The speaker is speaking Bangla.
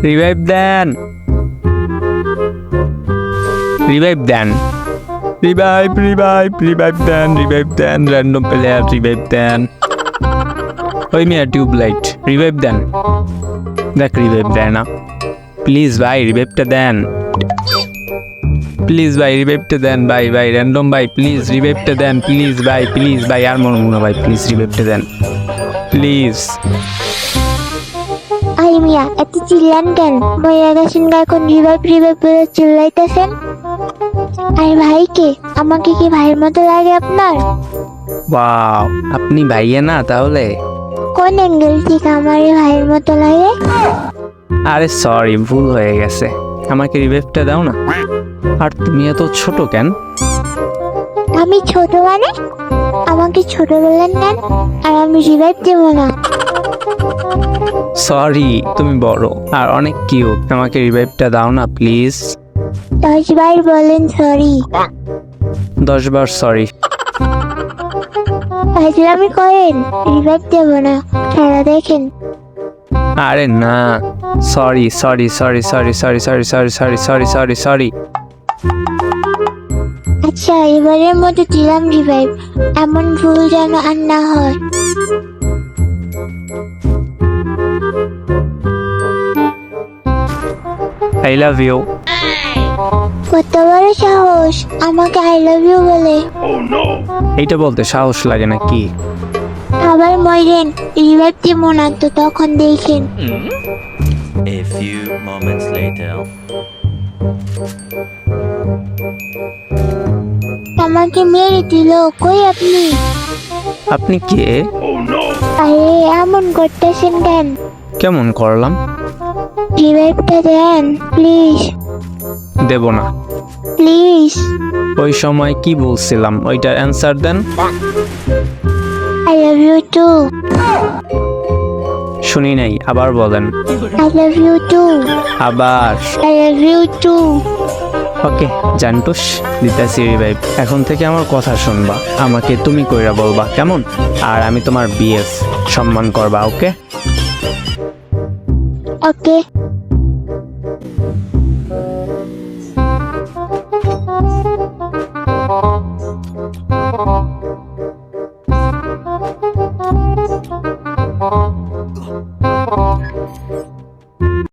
রিভাইভ দেন, রিভাইভ দেন, রিভাইভ রিভাইভ রিভাইভ দেন, রিভাইভ দেন, র্যান্ডম প্লেয়ার রিভাইভ দেন। ওই মিয়া টিউবলাইট রিভাইভ দেন, দেখ রিভাইভ দেয় না। প্লিজ ভাই রিভাইভটা দেন, প্লিজ ভাই রিভাইভটা দেন, ভাই ভাই র্যান্ডম ভাই প্লিজ রিভাইভটা দেন, প্লিজ ভাই আর মনে না ভাই, প্লিজ রিভাইভটা দেন প্লিজ। আই মিয়া এত চিল্লান কেন? মইরা গেছেন গা, এখন রিভাইভ রিভাইভ বলে চিল্লাইতেছেন। আর ভাইকে আমাকে কি ভাইয়ের মতো লাগে আপনার? ওয়াও, আপনি ভাইয়া না তাহলে? কোন অ্যাঙ্গেল থেকে আমার এই ভাইয়ের মতো লাগে? আরে সরি, ভুল হয়ে গেছে, আমাকে রিভাইভটা দাও না। আর তুমি এত ছোট কেন? আমি ছোট মানে? আমাকে ছোট বললেন কেন? আর আমি রিভাইভ দেব না। সরি, তুমি বড় আর অনেক কিউট, আমাকে রিভাইভটা দাও না প্লিজ। 10 বার বলেন সরি। 10 বার সরি। আমি করেন, রিভাইভ দেব না, খেলা দেখেন। আরে না, sorry sorry sorry sorry sorry sorry sorry sorry sorry sorry sorry. আচ্ছা এবারের মতো দিলাম রিভাইভ, এমন ভুল যেন আর না হয়। I love you. কত বড় সাহস আমাকে আই লাভ ইউ বলে? এইটা বলতে সাহস লাগে নাকি? আবার মরেন, রিভাইভ দিব না তো তখন দেখেন। A few moments later. আমাকে মেরে দিল, কই আপনি? আপনি কে? আরে এমন করতেছেন কেন? কেমন করলাম? রিভাইভটা দেন প্লিজ, দেব না। প্লিজ। ওই সময় কি বলছিলাম ওইটার অ্যান্সার দেন। I love you too. শুনি নাই, আবার বলেন। I love you too. আবার। I love you too. Okay জানটুস, দিতাছি রিভাইভ। এখন থেকে আমার কথা শুনবা, আমাকে তুমি কইরা বলবা কেমন? আর আমি তোমার বিএফ, সম্মান করবা। ওকে ওকে।